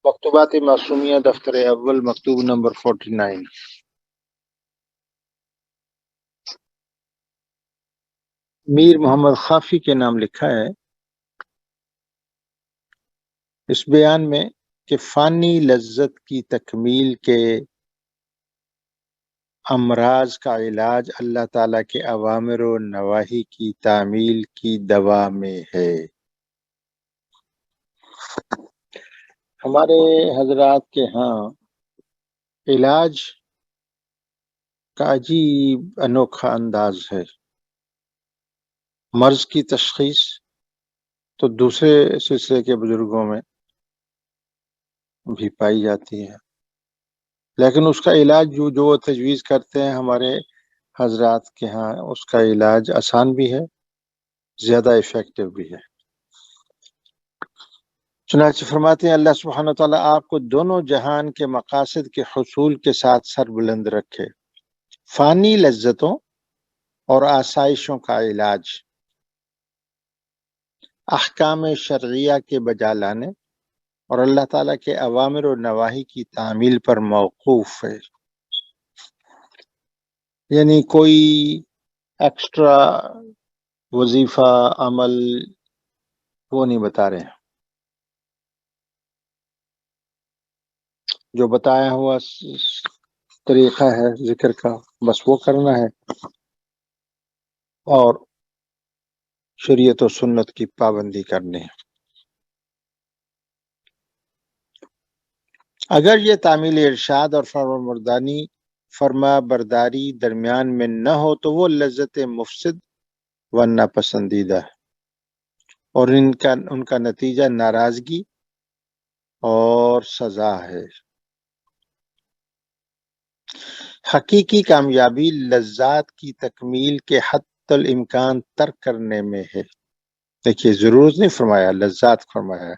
مکتوبات معصومیہ دفتر اول مکتوب نمبر 49۔ میر محمد خافی کے نام لکھا ہے اس بیان میں کہ فانی لذت کی تکمیل کے امراض کا علاج اللہ تعالیٰ کے اوامر و نواہی کی تعمیل کی دوا میں ہے۔ ہمارے حضرات کے ہاں علاج کا عجیب انوکھا انداز ہے۔ مرض کی تشخیص تو دوسرے سلسلے کے بزرگوں میں بھی پائی جاتی ہے، لیکن اس کا علاج جو وہ تجویز کرتے ہیں ہمارے حضرات کے ہاں، اس کا علاج آسان بھی ہے، زیادہ ایفیکٹو بھی ہے۔ چنانچہ فرماتے ہیں اللہ سبحانہ وتعالیٰ آپ کو دونوں جہان کے مقاصد کے حصول کے ساتھ سر بلند رکھے۔ فانی لذتوں اور آسائشوں کا علاج احکام شرعیہ کے بجا لانے اور اللہ تعالیٰ کے اوامر و نواہی کی تعمیل پر موقوف ہے، یعنی کوئی ایکسٹرا وظیفہ عمل وہ نہیں بتا رہے ہیں، جو بتایا ہوا طریقہ ہے ذکر کا بس وہ کرنا ہے اور شریعت و سنت کی پابندی کرنی ہے۔ اگر یہ تعمیل ارشاد اور فرما برداری درمیان میں نہ ہو تو وہ لذت مفسد و ناپسندیدہ ہے، اور ان کا نتیجہ ناراضگی اور سزا ہے۔ حقیقی کامیابی لذات کی تکمیل کے حتی الامکان ترک کرنے میں ہے۔ دیکھیے ضرورت نہیں فرمایا، لذات فرمایا ہے۔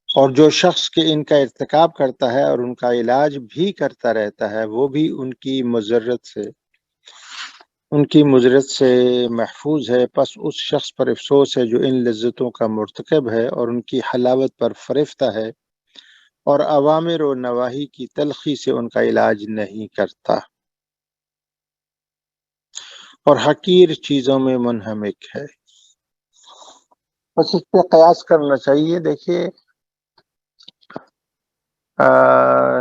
اور جو شخص کے ان کا ارتکاب کرتا ہے اور ان کا علاج بھی کرتا رہتا ہے وہ بھی ان کی مضرت سے محفوظ ہے۔ پس اس شخص پر افسوس ہے جو ان لذتوں کا مرتکب ہے اور ان کی حلاوت پر فریفتہ ہے اور اوامر و نواہی کی تلخی سے ان کا علاج نہیں کرتا اور حقیر چیزوں میں منہمک ہے۔ بس اس پہ قیاس کرنا چاہیے۔ دیکھیے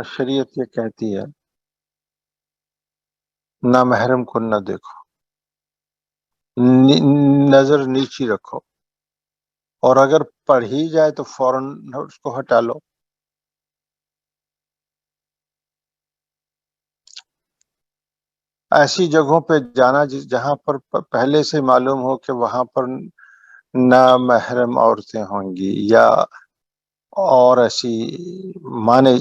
شریعت یہ کہتی ہے نامحرم کو نہ دیکھو، نظر نیچی رکھو، اور اگر پڑھ ہی جائے تو فوراً اس کو ہٹا لو۔ ایسی جگہوں پہ جانا جہاں پر پہلے سے معلوم ہو کہ وہاں پر نامحرم عورتیں ہوں گی یا اور ایسی مانے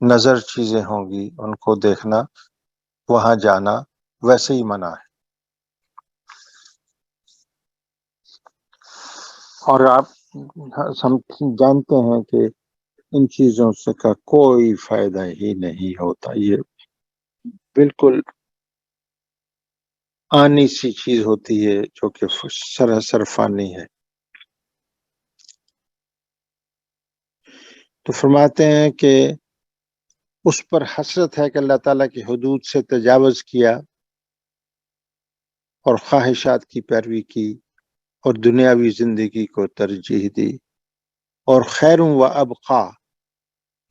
نظر چیزیں ہوں گی، ان کو دیکھنا، وہاں جانا ویسے ہی منع ہے۔ اور آپ جانتے ہیں کہ ان چیزوں سے کا کوئی فائدہ ہی نہیں ہوتا، یہ بالکل آنی سی چیز ہوتی ہے جو کہ سراسر فانی ہے۔ تو فرماتے ہیں کہ اس پر حسرت ہے کہ اللہ تعالیٰ کی حدود سے تجاوز کیا اور خواہشات کی پیروی کی اور دنیاوی زندگی کو ترجیح دی، اور خیر و ابقا،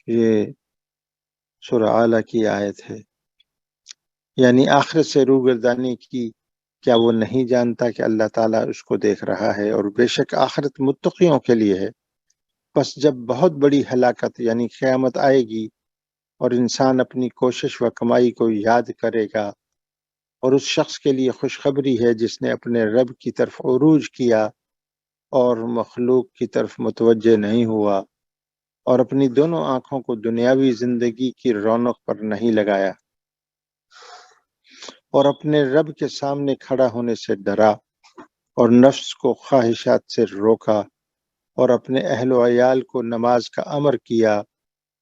یہ سورہ اعلیٰ کی آیت ہے، یعنی آخرت سے روگردانی کی۔ کیا وہ نہیں جانتا کہ اللہ تعالیٰ اس کو دیکھ رہا ہے، اور بے شک آخرت متقیوں کے لیے ہے۔ بس جب بہت بڑی ہلاکت یعنی قیامت آئے گی اور انسان اپنی کوشش و کمائی کو یاد کرے گا، اور اس شخص کے لیے خوشخبری ہے جس نے اپنے رب کی طرف عروج کیا اور مخلوق کی طرف متوجہ نہیں ہوا اور اپنی دونوں آنکھوں کو دنیاوی زندگی کی رونق پر نہیں لگایا اور اپنے رب کے سامنے کھڑا ہونے سے ڈرا اور نفس کو خواہشات سے روکا اور اپنے اہل و عیال کو نماز کا امر کیا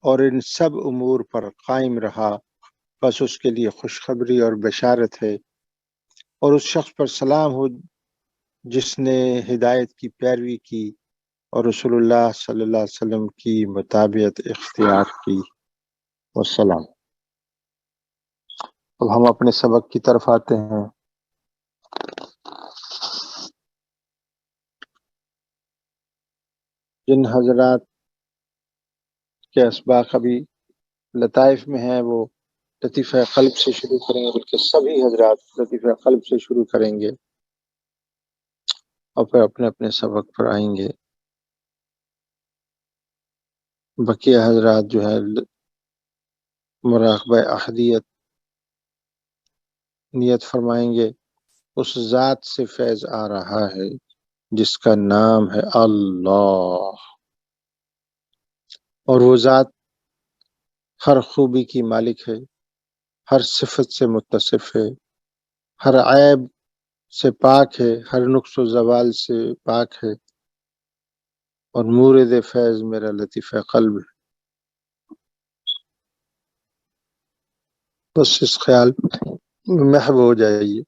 اور ان سب امور پر قائم رہا، بس اس کے لیے خوشخبری اور بشارت ہے۔ اور اس شخص پر سلام ہو جس نے ہدایت کی پیروی کی اور رسول اللہ صلی اللہ علیہ وسلم کی مطابعت اختیار کی۔ والسلام۔ اب ہم اپنے سبق کی طرف آتے ہیں۔ جن حضرات کے اسباق ابھی لطائف میں ہیں وہ لطیفہ قلب سے شروع کریں گے، بلکہ سبھی حضرات لطیفہ قلب سے شروع کریں گے اور پھر اپنے اپنے سبق پر آئیں گے۔ بقیہ حضرات جو ہے مراقبہ احدیت نیت فرمائیں گے۔ اس ذات سے فیض آ رہا ہے جس کا نام ہے اللہ، اور وہ ذات ہر خوبی کی مالک ہے، ہر صفت سے متصف ہے، ہر عیب سے پاک ہے، ہر نقص و زوال سے پاک ہے، اور مورد فیض میرا لطیفہ قلب ہے۔ بس اس خیال میں محو ہو جائیے۔